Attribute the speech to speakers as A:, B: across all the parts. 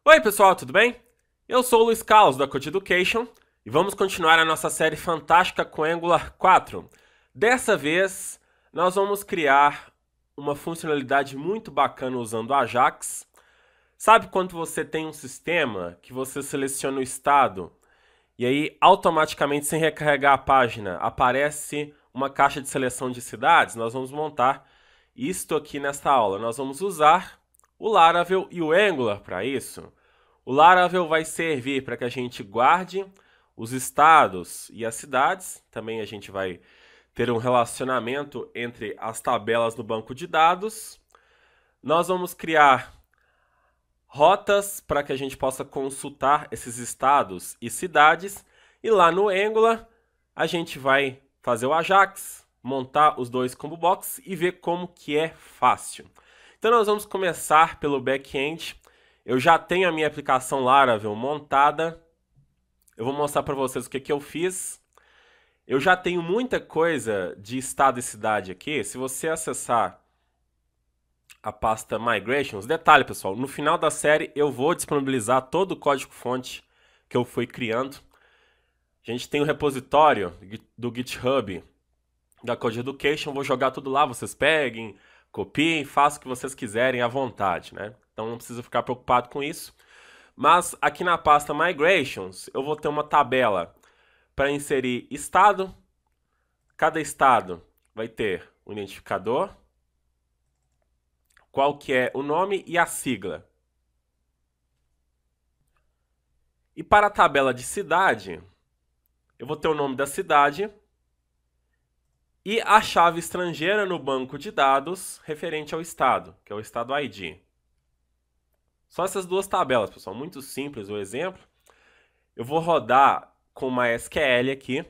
A: Oi pessoal, tudo bem? Eu sou o Luiz Carlos da Code Education e vamos continuar a nossa série fantástica com Angular 4. Dessa vez, nós vamos criar uma funcionalidade muito bacana usando o Ajax. Sabe quando você tem um sistema que você seleciona o estado e aí automaticamente, sem recarregar a página, aparece uma caixa de seleção de cidades? Nós vamos montar isto aqui nesta aula. Nós vamos usar o Laravel e o Angular para isso. O Laravel vai servir para que a gente guarde os estados e as cidades. Também a gente vai ter um relacionamento entre as tabelas no banco de dados. Nós vamos criar rotas para que a gente possa consultar esses estados e cidades. E lá no Angular, a gente vai fazer o Ajax, montar os dois combo box e ver como que é fácil. Então nós vamos começar pelo back-end. Eu já tenho a minha aplicação Laravel montada. Eu vou mostrar para vocês o que eu fiz. Eu já tenho muita coisa de estado e cidade aqui. Se você acessar a pasta Migrations, detalhe pessoal, no final da série eu vou disponibilizar todo o código-fonte que eu fui criando. A gente tem o repositório do GitHub da Code Education, vou jogar tudo lá, vocês peguem, copiem, façam o que vocês quiserem à vontade, né? Então não precisa ficar preocupado com isso. Mas aqui na pasta Migrations, eu vou ter uma tabela para inserir estado. Cada estado vai ter um identificador, qual que é o nome e a sigla. E para a tabela de cidade, eu vou ter o nome da cidade e a chave estrangeira no banco de dados referente ao estado, que é o estado ID. Só essas duas tabelas, pessoal, muito simples o exemplo. Eu vou rodar com MySQL aqui.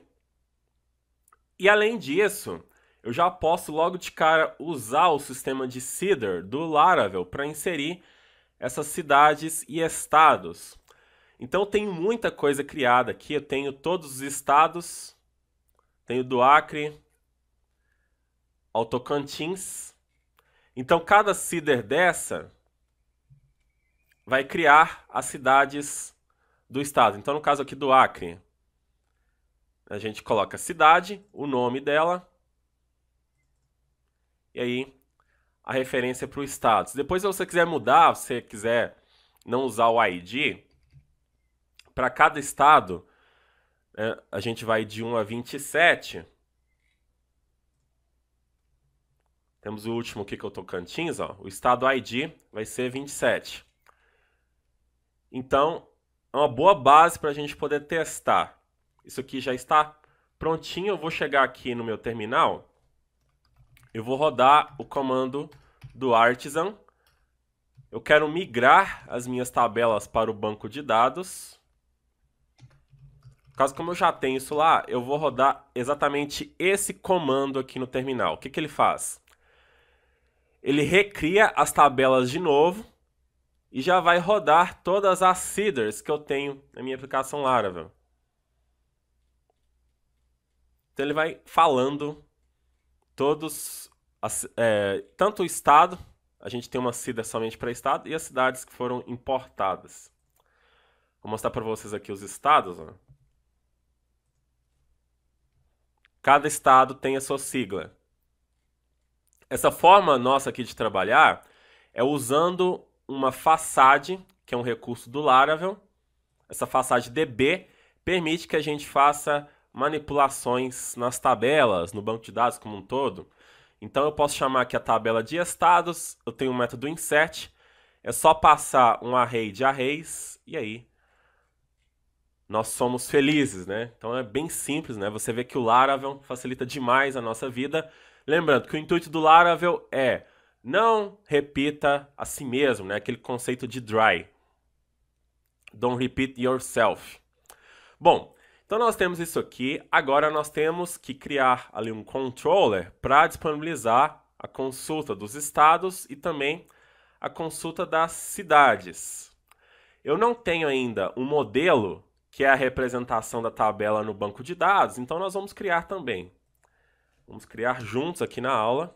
A: E além disso, eu já posso logo de cara usar o sistema de seeder do Laravel para inserir essas cidades e estados. Então eu tenho muita coisa criada aqui, eu tenho todos os estados, tenho do Acre ao Tocantins. Então cada seeder dessa vai criar as cidades do estado. Então no caso aqui do Acre, a gente coloca a cidade, o nome dela, e aí a referência para o estado. Se depois você quiser mudar, se você quiser não usar o ID, para cada estado, a gente vai de 1 a 27. Temos o último aqui que é o Tocantins, ó. O estado ID vai ser 27. Então, é uma boa base para a gente poder testar. Isso aqui já está prontinho. Eu vou chegar aqui no meu terminal. Eu vou rodar o comando do Artisan. Eu quero migrar as minhas tabelas para o banco de dados. Caso como eu já tenho isso lá, eu vou rodar exatamente esse comando aqui no terminal. O que ele faz? Ele recria as tabelas de novo e já vai rodar todas as seeders que eu tenho na minha aplicação Laravel. Então ele vai falando todos, tanto o estado, a gente tem uma seeder somente para estado, e as cidades que foram importadas. Vou mostrar para vocês aqui os estados. Ó. Cada estado tem a sua sigla. Essa forma nossa aqui de trabalhar é usando uma façade, que é um recurso do Laravel. Essa façade DB permite que a gente faça manipulações nas tabelas, no banco de dados como um todo. Então eu posso chamar aqui a tabela de estados, eu tenho um método insert, é só passar um array de arrays e aí nós somos felizes, né? Então é bem simples, né? Você vê que o Laravel facilita demais a nossa vida. Lembrando que o intuito do Laravel é não repita a si mesmo, né? Aquele conceito de dry. Don't repeat yourself. Bom, então nós temos isso aqui. Agora nós temos que criar ali um controller para disponibilizar a consulta dos estados e também a consulta das cidades. Eu não tenho ainda um modelo que é a representação da tabela no banco de dados, então nós vamos criar também. Vamos criar juntos aqui na aula.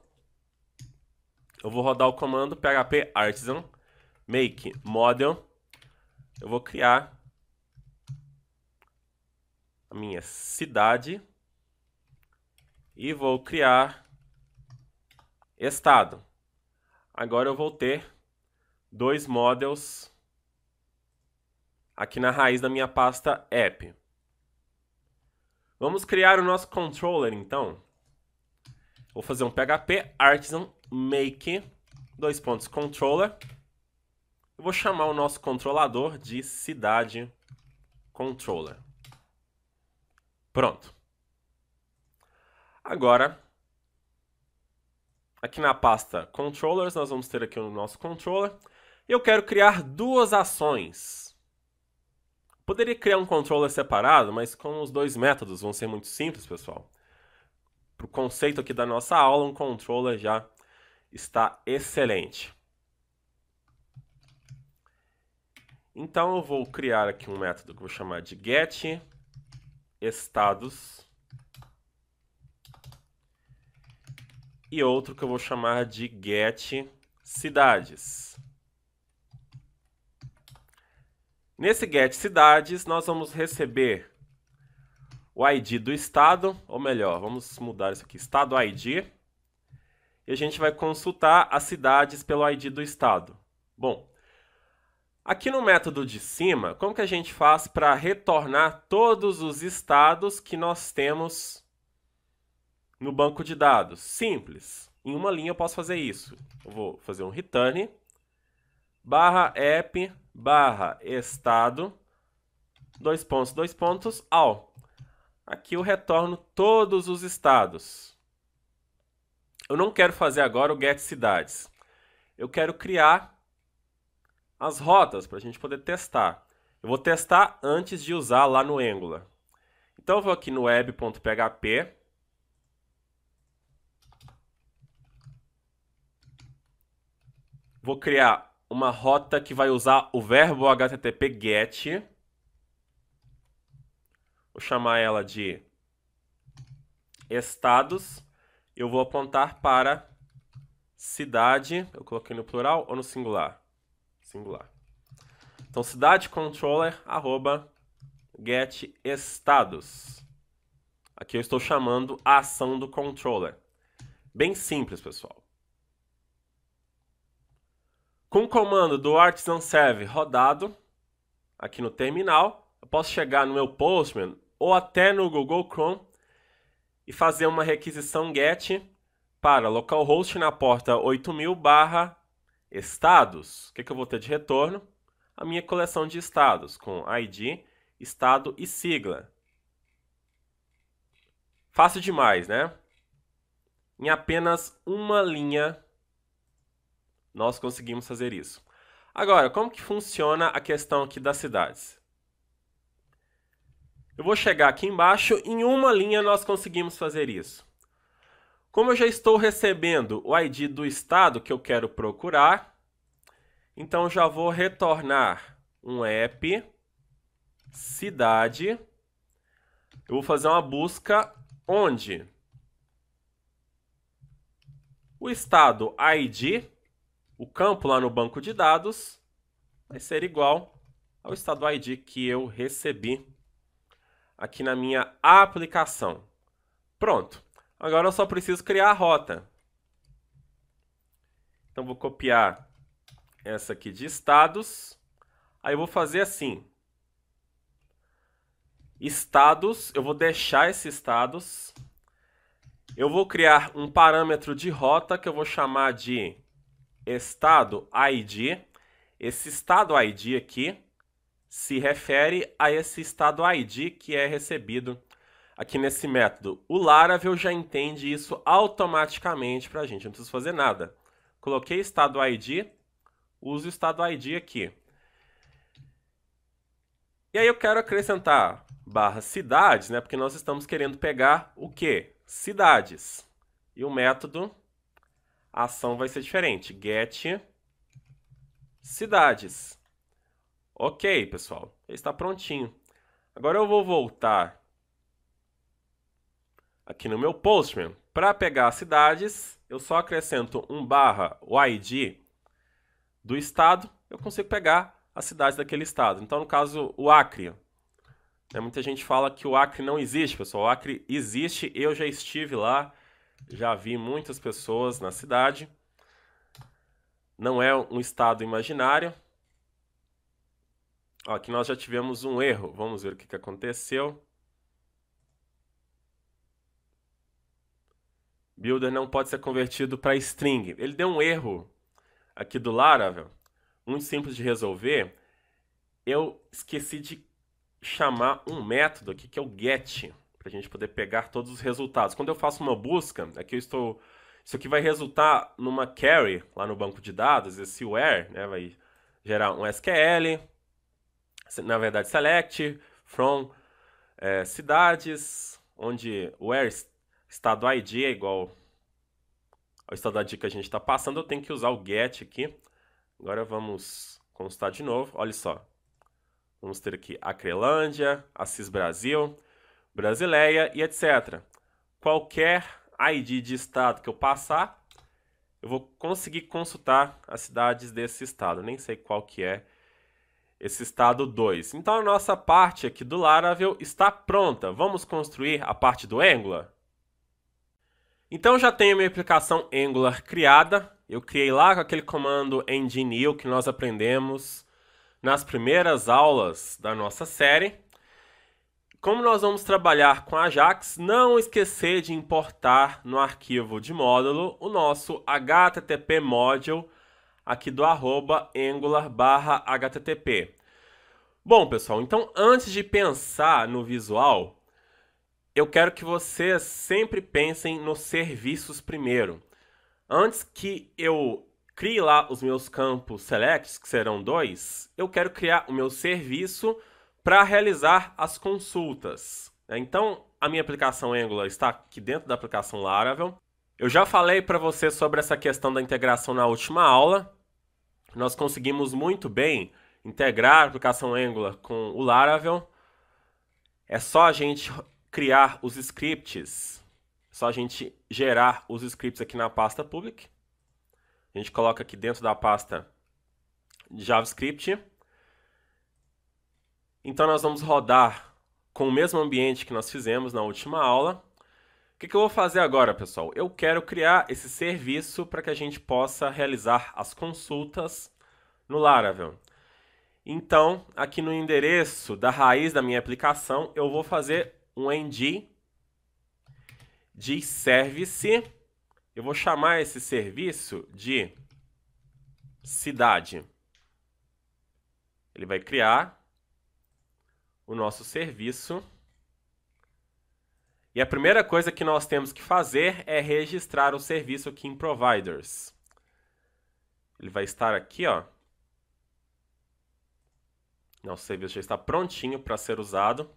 A: Eu vou rodar o comando php artisan make model eu vou criar a minha cidade e vou criar estado. Agora eu vou ter dois models aqui na raiz da minha pasta app. Vamos criar o nosso controller, então. Vou fazer um PHP artisan make controller. Eu vou chamar o nosso controlador de cidade controller. Pronto. Agora, aqui na pasta controllers, nós vamos ter aqui o nosso controller. Eu quero criar duas ações. Poderia criar um controller separado, mas com os dois métodos vão ser muito simples, pessoal. Para o conceito aqui da nossa aula, um controller já está excelente. Então eu vou criar aqui um método que eu vou chamar de getEstados e outro que eu vou chamar de getCidades. Nesse getCidades, nós vamos receber o ID do estado, ou melhor, vamos mudar isso aqui, estado ID, e a gente vai consultar as cidades pelo ID do estado. Bom, aqui no método de cima, como que a gente faz para retornar todos os estados que nós temos no banco de dados? Simples. Em uma linha eu posso fazer isso. Eu vou fazer um return /app /estado all. Aqui eu retorno todos os estados. Eu não quero fazer agora o getCidades. Eu quero criar as rotas para a gente poder testar. Eu vou testar antes de usar lá no Angular. Então eu vou aqui no web.php. Vou criar uma rota que vai usar o verbo HTTP GET. Vou chamar ela de estados. Eu vou apontar para cidade. Eu coloquei no plural ou no singular? Singular. Então, cidade controller @getEstados. Aqui eu estou chamando a ação do controller. Bem simples, pessoal. Com o comando do artisan serve rodado aqui no terminal, eu posso chegar no meu Postman ou até no Google Chrome e fazer uma requisição GET para localhost na porta 8000/estados. O que eu vou ter de retorno? A minha coleção de estados com ID, estado e sigla. Fácil demais, né? Em apenas uma linha nós conseguimos fazer isso. Agora, como que funciona a questão aqui das cidades? Eu vou chegar aqui embaixo, em uma linha nós conseguimos fazer isso. Como eu já estou recebendo o ID do estado que eu quero procurar, então já vou retornar um app cidade. Eu vou fazer uma busca onde o estado ID, o campo lá no banco de dados, vai ser igual ao estado ID que eu recebi aqui na minha aplicação. Pronto. Agora eu só preciso criar a rota. Então vou copiar essa aqui de estados. Aí eu vou fazer assim. Estados, eu vou deixar esses estados. Eu vou criar um parâmetro de rota que eu vou chamar de estado ID. Esse estado ID aqui se refere a esse estado ID que é recebido aqui nesse método. O Laravel já entende isso automaticamente para a gente, não preciso fazer nada. Coloquei estado ID, uso o estado ID aqui. E aí eu quero acrescentar /cidades, né? Porque nós estamos querendo pegar o quê? Cidades. E o método, a ação vai ser diferente. getCidades. Ok, pessoal. Está prontinho. Agora eu vou voltar aqui no meu Postman. Para pegar cidades, eu só acrescento um / o ID do estado. Eu consigo pegar as cidades daquele estado. Então, no caso, o Acre. Muita gente fala que o Acre não existe, pessoal. O Acre existe, eu já estive lá, já vi muitas pessoas na cidade. Não é um estado imaginário. Ó, aqui nós já tivemos um erro. Vamos ver o que aconteceu. Builder não pode ser convertido para string. Ele deu um erro aqui do Laravel, muito simples de resolver. Eu esqueci de chamar um método aqui que é o get, para a gente poder pegar todos os resultados. Quando eu faço uma busca, aqui isso aqui vai resultar numa query lá no banco de dados, esse where, né, vai gerar um SQL, na verdade select from cidades, onde where estado ID é igual ao estado ID que a gente está passando, eu tenho que usar o get aqui. Agora vamos constar de novo, olha só. Vamos ter aqui Acrelândia, Assis Brasil, Brasileia e etc. Qualquer ID de estado que eu passar, eu vou conseguir consultar as cidades desse estado. Nem sei qual que é esse estado 2. Então a nossa parte aqui do Laravel está pronta. Vamos construir a parte do Angular? Então já tenho minha aplicação Angular criada. Eu criei lá com aquele comando ng-new que nós aprendemos nas primeiras aulas da nossa série. Como nós vamos trabalhar com Ajax, não esquecer de importar no arquivo de módulo o nosso http module aqui do @angular/http. Bom, pessoal, então antes de pensar no visual, eu quero que vocês sempre pensem nos serviços primeiro. Antes que eu crie lá os meus campos selects, que serão 2, eu quero criar o meu serviço para realizar as consultas. Então, a minha aplicação Angular está aqui dentro da aplicação Laravel. Eu já falei para você sobre essa questão da integração na última aula. Nós conseguimos muito bem integrar a aplicação Angular com o Laravel. É só a gente criar os scripts, é só a gente gerar os scripts aqui na pasta public. A gente coloca aqui dentro da pasta JavaScript. Então nós vamos rodar com o mesmo ambiente que nós fizemos na última aula. O que eu vou fazer agora, pessoal? Eu quero criar esse serviço para que a gente possa realizar as consultas no Laravel. Então, aqui no endereço da raiz da minha aplicação, eu vou fazer um ng de service. Eu vou chamar esse serviço de cidade. Ele vai criar o nosso serviço. E a primeira coisa que nós temos que fazer é registrar o serviço aqui em Providers. Ele vai estar aqui, ó. Nosso serviço já está prontinho para ser usado.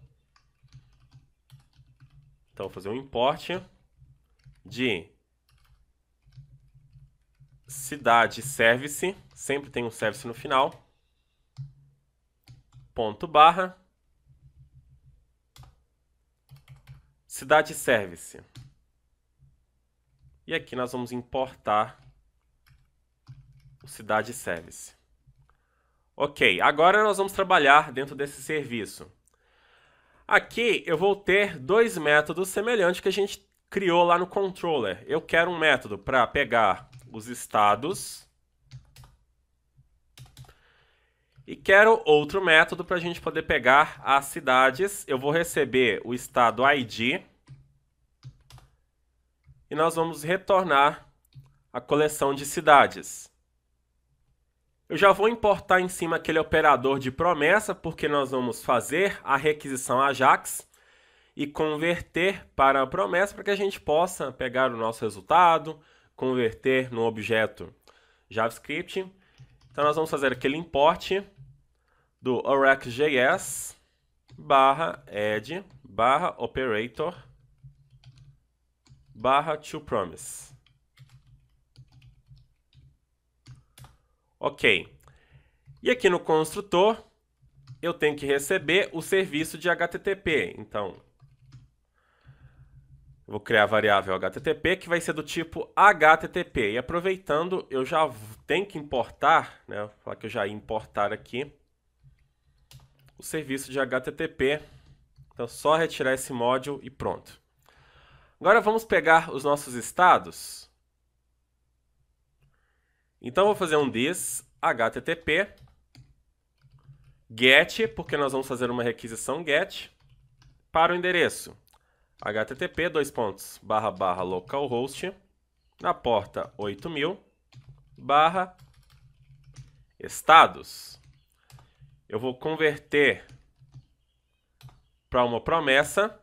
A: Então, vou fazer um import de cidade service, sempre tem um service no final, ponto barra, cidade service. E aqui nós vamos importar o cidade service. Ok, agora nós vamos trabalhar dentro desse serviço. Aqui eu vou ter dois métodos semelhantes que a gente criou lá no controller. Eu quero um método para pegar os estados e quero outro método para a gente poder pegar as cidades. Eu vou receber o estado ID e nós vamos retornar a coleção de cidades. Eu já vou importar em cima aquele operador de promessa, porque nós vamos fazer a requisição Ajax e converter para a promessa para que a gente possa pegar o nosso resultado, converter no objeto JavaScript. Então nós vamos fazer aquele import do Oracle.js /add /operator /toPromise. Ok. E aqui no construtor, eu tenho que receber o serviço de HTTP. Então, eu vou criar a variável HTTP, que vai ser do tipo HTTP. E aproveitando, eu já tenho que importar, né? Vou falar que eu já ia importar aqui serviço de HTTP. Então, só retirar esse módulo e pronto. Agora vamos pegar os nossos estados. Então, vou fazer um this HTTP get, porque nós vamos fazer uma requisição get para o endereço http //localhost na porta 8000 /estados. Eu vou converter para uma promessa.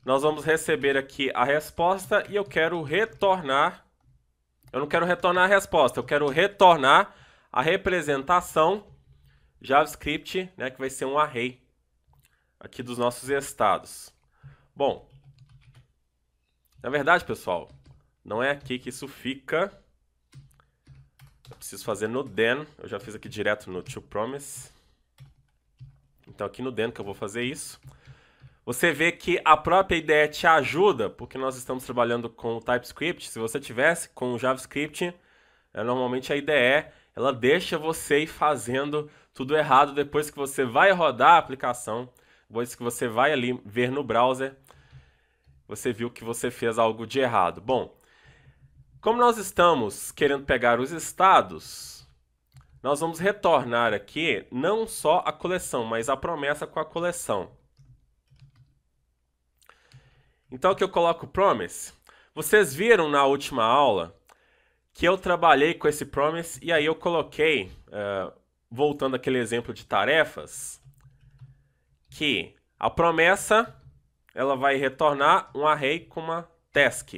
A: Nós vamos receber aqui a resposta e eu quero retornar. Eu não quero retornar a resposta, eu quero retornar a representação JavaScript, né, que vai ser um array aqui dos nossos estados. Bom, na verdade, pessoal, não é aqui que isso fica. Eu preciso fazer no then. Eu já fiz aqui direto no toPromise. Então aqui no then que eu vou fazer isso. Você vê que a própria IDE te ajuda, porque nós estamos trabalhando com o TypeScript. Se você tivesse com o JavaScript, normalmente a IDE ela deixa você ir fazendo tudo errado depois que você vai rodar a aplicação, depois que você vai ali ver no browser, você viu que você fez algo de errado. Bom, como nós estamos querendo pegar os estados, nós vamos retornar aqui não só a coleção, mas a promessa com a coleção. Então aqui eu coloco promise. Vocês viram na última aula que eu trabalhei com esse promise e aí eu coloquei, voltando àquele exemplo de tarefas, que a promessa ela vai retornar um array com uma task.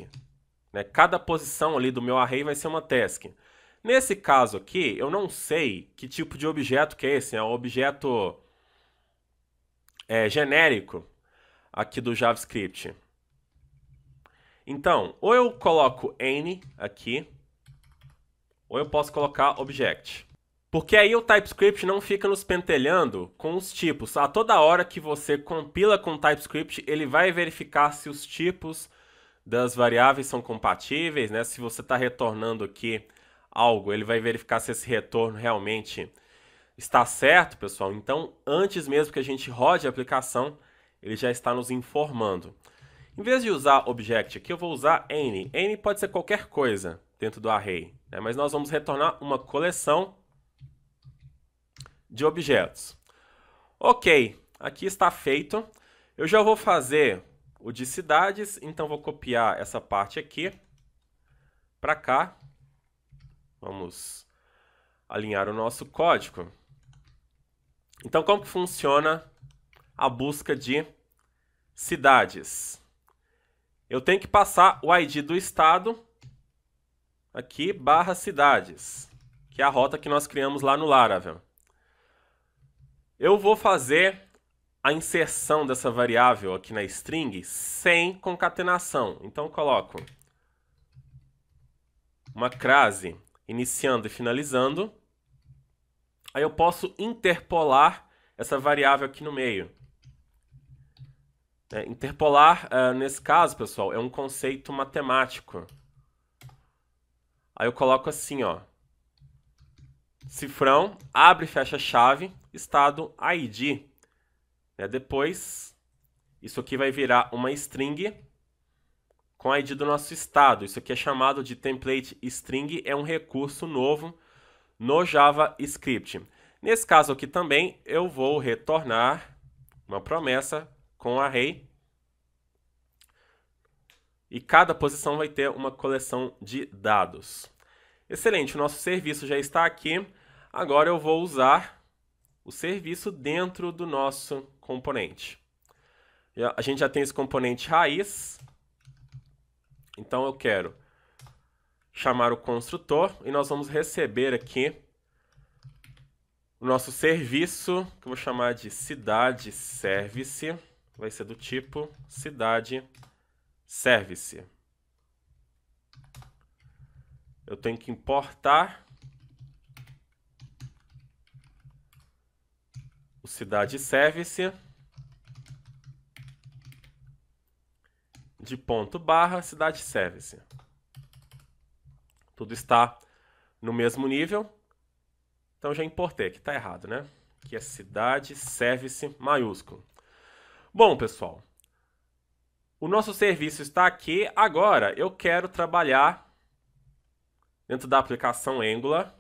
A: Né? Cada posição ali do meu array vai ser uma task. Nesse caso aqui, eu não sei que tipo de objeto que é esse. É um objeto genérico aqui do JavaScript. Então, ou eu coloco any aqui, ou eu posso colocar object. Porque aí o TypeScript não fica nos pentelhando com os tipos. A toda hora que você compila com o TypeScript, ele vai verificar se os tipos das variáveis são compatíveis, né? Se você está retornando aqui algo, ele vai verificar se esse retorno realmente está certo, pessoal. Então, antes mesmo que a gente rode a aplicação, ele já está nos informando. Em vez de usar object aqui, eu vou usar any. Any pode ser qualquer coisa dentro do array, né? Mas nós vamos retornar uma coleção de objetos. Ok, aqui está feito. Eu já vou fazer o de cidades, então vou copiar essa parte aqui para cá. Vamos alinhar o nosso código. Então, como que funciona a busca de cidades? Eu tenho que passar o ID do estado aqui, /cidades, que é a rota que nós criamos lá no Laravel. Eu vou fazer a inserção dessa variável aqui na string sem concatenação. Então, eu coloco uma crase iniciando e finalizando. Aí eu posso interpolar essa variável aqui no meio. Interpolar, nesse caso, pessoal, é um conceito matemático. Aí eu coloco assim, ó. Cifrão, abre e fecha chave, estado ID. Depois, isso aqui vai virar uma string com a ID do nosso estado. Isso aqui é chamado de template string, é um recurso novo no JavaScript. Nesse caso aqui também, eu vou retornar uma promessa com array. E cada posição vai ter uma coleção de dados. Excelente, o nosso serviço já está aqui. Agora eu vou usar o serviço dentro do nosso componente. A gente já tem esse componente raiz. Então eu quero chamar o construtor e nós vamos receber aqui o nosso serviço, que eu vou chamar de cidade service. Vai ser do tipo cidade service. Eu tenho que importar o cidade service de ponto barra cidade service. Tudo está no mesmo nível. Então já importei, aqui está errado, né? que é cidade service maiúsculo. Bom, pessoal, o nosso serviço está aqui. Agora eu quero trabalhar dentro da aplicação Angular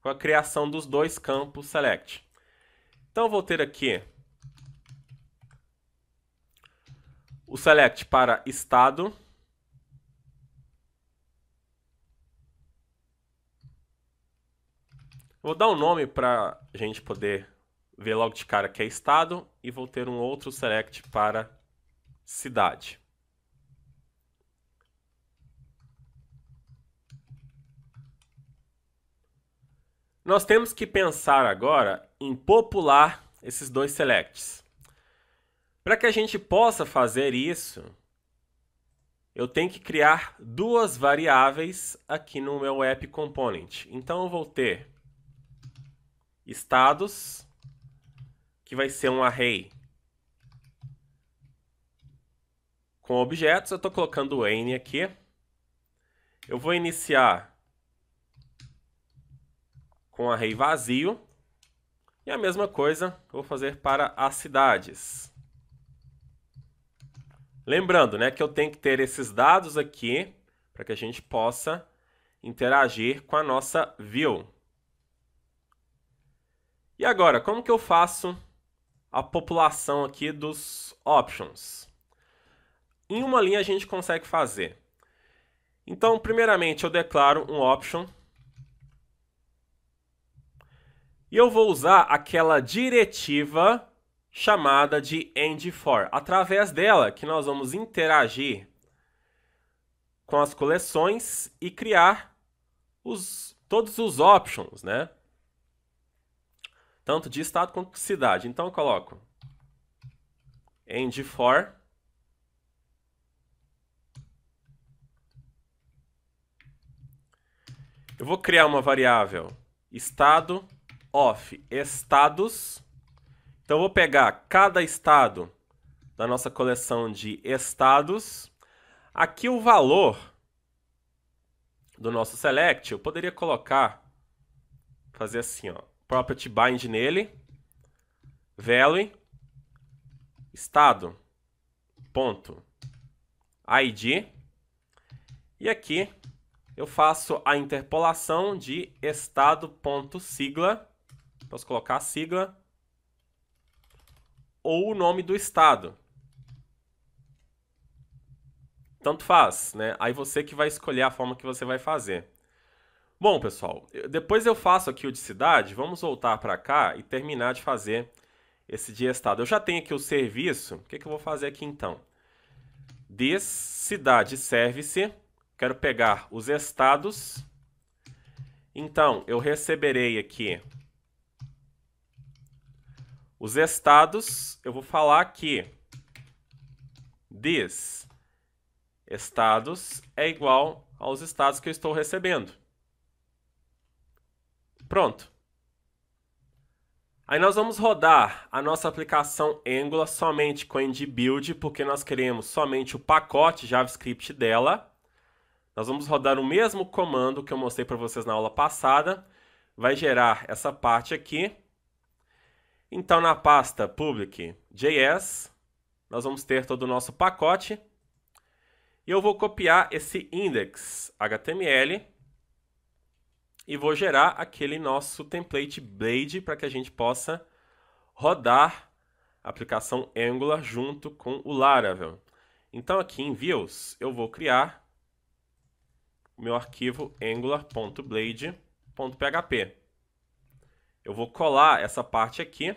A: com a criação dos dois campos select. Então eu vou ter aqui o select para estado. Vou dar um nome para a gente poder ver logo de cara que é estado, e vou ter um outro select para cidade. Nós temos que pensar agora em popular esses dois selects. Para que a gente possa fazer isso, eu tenho que criar duas variáveis aqui no meu app component. Então eu vou ter estados, que vai ser um array com objetos. Eu estou colocando o n aqui. Eu vou iniciar com um array vazio. E a mesma coisa eu vou fazer para as cidades. Lembrando, né, que eu tenho que ter esses dados aqui para que a gente possa interagir com a nossa view. E agora, como que eu faço a população aqui dos options? Em uma linha a gente consegue fazer. Então, primeiramente, eu declaro um option. E eu vou usar aquela diretiva chamada de end_for. Através dela que nós vamos interagir com as coleções e criar todos os options, né? Tanto de estado quanto de cidade. Então eu coloco end_for. Eu vou criar uma variável estado of estados. Então eu vou pegar cada estado da nossa coleção de estados. Aqui o valor do nosso select, eu poderia colocar, fazer assim, ó, property bind nele, value, estado, ponto, id, e aqui eu faço a interpolação de estado.sigla, posso colocar a sigla, ou o nome do estado. Tanto faz, né? Aí você que vai escolher a forma que você vai fazer. Bom, pessoal, depois eu faço aqui o de cidade. Vamos voltar para cá e terminar de fazer esse de estado. Eu já tenho aqui o serviço. O que eu vou fazer aqui então? This cidade service. Quero pegar os estados. Então, eu receberei aqui os estados. Eu vou falar que this estados é igual aos estados que eu estou recebendo. Pronto. Aí nós vamos rodar a nossa aplicação Angular somente com NGBuild, porque nós queremos somente o pacote JavaScript dela. Nós vamos rodar o mesmo comando que eu mostrei para vocês na aula passada. Vai gerar essa parte aqui. Então, na pasta public.js, nós vamos ter todo o nosso pacote. E eu vou copiar esse index.html e vou gerar aquele nosso template Blade para que a gente possa rodar a aplicação Angular junto com o Laravel. Então, aqui em Views, eu vou criar o meu arquivo angular.blade.php. Eu vou colar essa parte aqui.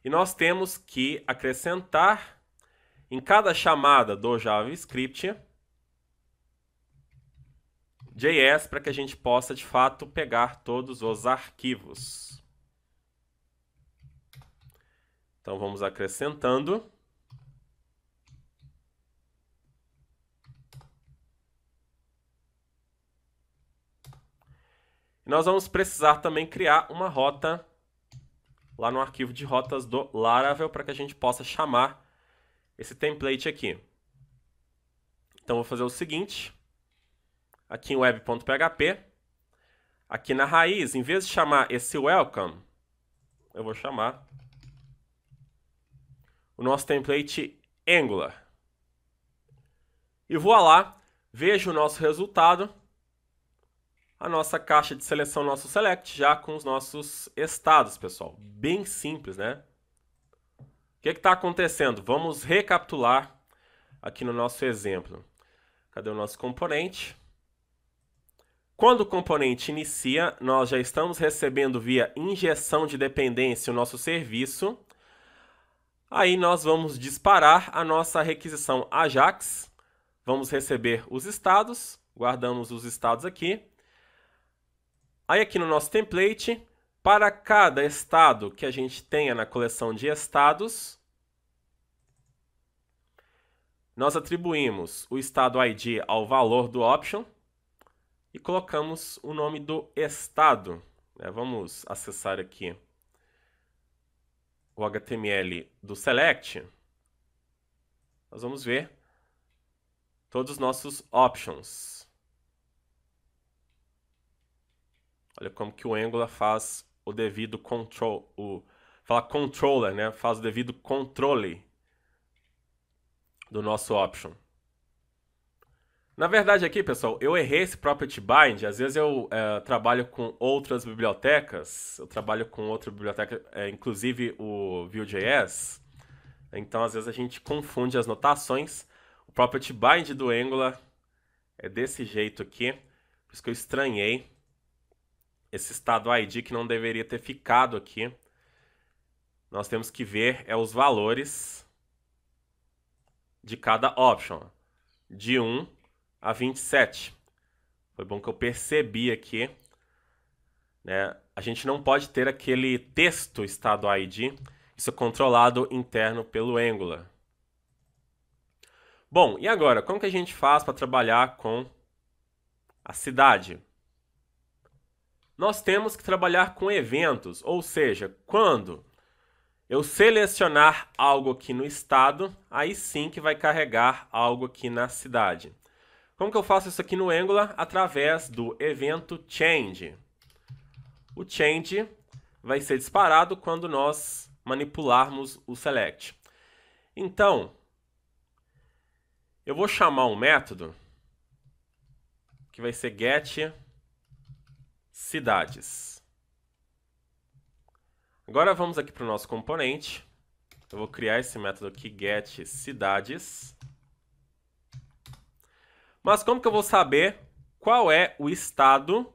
A: E nós temos que acrescentar em cada chamada do JavaScript JS para que a gente possa, de fato, pegar todos os arquivos. Então, vamos acrescentando. E nós vamos precisar também criar uma rota lá no arquivo de rotas do Laravel para que a gente possa chamar esse template aqui. Então, vou fazer o seguinte. Aqui em web.php, aqui na raiz, em vez de chamar esse welcome, eu vou chamar o nosso template Angular. E voilá, veja o nosso resultado, a nossa caixa de seleção, nosso select, já com os nossos estados, pessoal. Bem simples, né? O que está acontecendo? Vamos recapitular aqui no nosso exemplo. Cadê o nosso componente? Quando o componente inicia, nós já estamos recebendo via injeção de dependência o nosso serviço. Aí nós vamos disparar a nossa requisição Ajax. Vamos receber os estados, guardamos os estados aqui. Aí aqui no nosso template, para cada estado que a gente tenha na coleção de estados, nós atribuímos o estado ID ao valor do option e colocamos o nome do estado. Vamos acessar aqui o HTML do select. Nós vamos ver todos os nossos options. Olha como que o Angular faz o devido control, fala controller, né? Faz o devido controle do nosso option. Na verdade aqui, pessoal, eu errei esse property bind. Às vezes eu trabalho com outras bibliotecas. Eu trabalho com outra biblioteca, inclusive o Vue.js. Então, às vezes a gente confunde as notações. O property bind do Angular é desse jeito aqui. Por isso que eu estranhei esse estado ID que não deveria ter ficado aqui. Nós temos que ver os valores de cada option. De 1 a 27. Foi bom que eu percebi aqui. Né? A gente não pode ter aquele texto estado ID. Isso é controlado interno pelo Angular. Bom, e agora? Como que a gente faz para trabalhar com a cidade? Nós temos que trabalhar com eventos, ou seja, quando eu selecionar algo aqui no estado, aí sim que vai carregar algo aqui na cidade. Como que eu faço isso aqui no Angular? Através do evento change. O change vai ser disparado quando nós manipularmos o select. Então, eu vou chamar um método que vai ser getCidades. Agora vamos aqui para o nosso componente. Eu vou criar esse método aqui, getCidades. Mas como que eu vou saber qual é o estado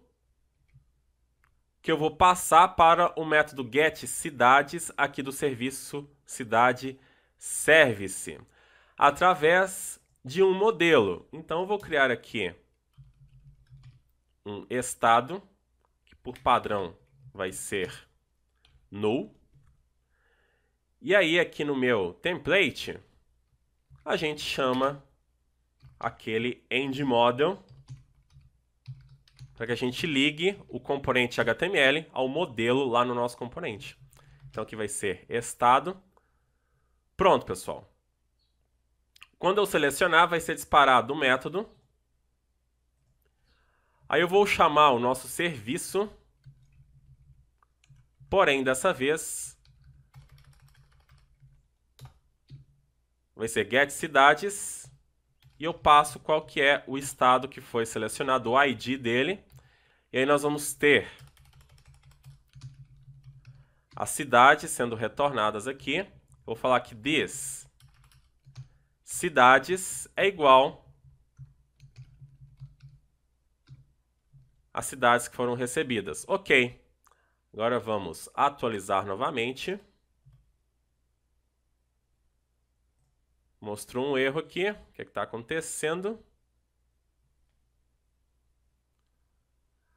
A: que eu vou passar para o método getCidades aqui do serviço cidade service? Através de um modelo. Então eu vou criar aqui um estado, que por padrão vai ser null. E aí aqui no meu template, a gente chama aquele endModel para que a gente ligue o componente HTML ao modelo lá no nosso componente. Então aqui vai ser estado. Pronto, pessoal. Quando eu selecionar, vai ser disparado o método. Aí eu vou chamar o nosso serviço. Porém, dessa vez, vai ser getCidades. E eu passo qual que é o estado que foi selecionado, o ID dele. E aí nós vamos ter as cidades sendo retornadas aqui. Vou falar que this cidades é igual às cidades que foram recebidas. Ok. Agora vamos atualizar novamente. Mostrou um erro aqui. O que está acontecendo?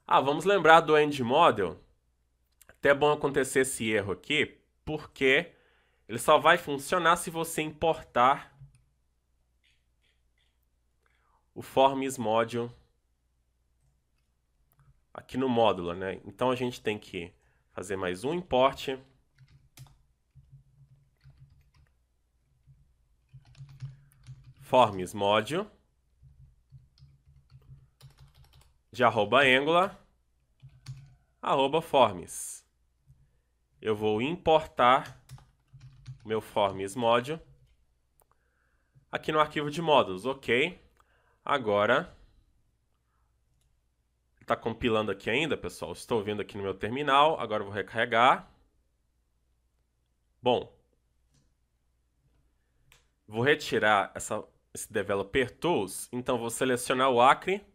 A: Vamos lembrar do endModel. Até é bom acontecer esse erro aqui, porque ele só vai funcionar se você importar o forms_module aqui no módulo, né? Então a gente tem que fazer mais um import. forms_module de @Angular. @forms. Eu vou importar meu forms module aqui no arquivo de módulos, ok? Agora, está compilando aqui ainda, pessoal. Estou vendo aqui no meu terminal, agora eu vou recarregar. Bom, vou retirar esse Developer Tools, então vou selecionar o Acre.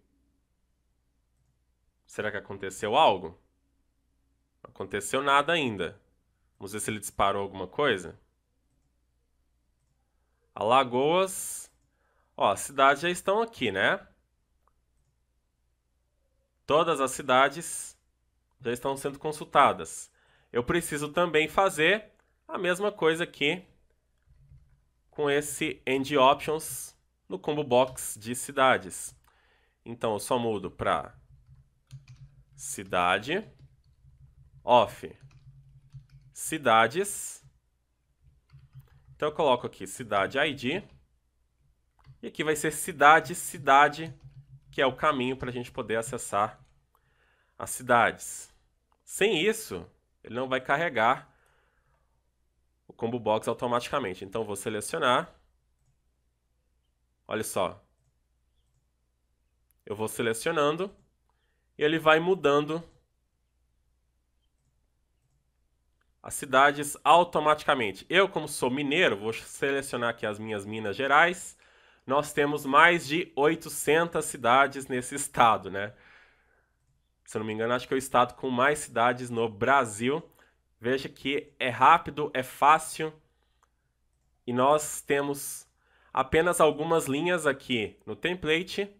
A: Será que aconteceu algo? Não aconteceu nada ainda. Vamos ver se ele disparou alguma coisa. Alagoas. Ó, as cidades já estão aqui, né? Todas as cidades já estão sendo consultadas. Eu preciso também fazer a mesma coisa aqui com esse End Options no combo box de cidades. Então eu só mudo para cidade of cidades. Então eu coloco aqui cidade ID. E aqui vai ser cidade, que é o caminho para a gente poder acessar as cidades. Sem isso, ele não vai carregar o combo box automaticamente. Então eu vou selecionar. Olha só. Eu vou selecionando e ele vai mudando as cidades automaticamente. Eu, como sou mineiro, vou selecionar aqui as minhas Minas Gerais. Nós temos mais de 800 cidades nesse estado, né? Se eu não me engano, acho que é o estado com mais cidades no Brasil. Veja que é rápido, é fácil. E nós temos apenas algumas linhas aqui no template,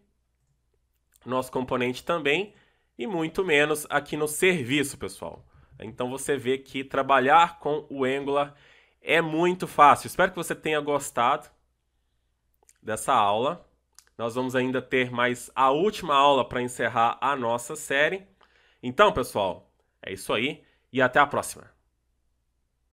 A: nosso componente também, e muito menos aqui no serviço, pessoal. Então você vê que trabalhar com o Angular é muito fácil. Espero que você tenha gostado dessa aula. Nós vamos ainda ter mais a última aula para encerrar a nossa série. Então, pessoal, é isso aí e até a próxima.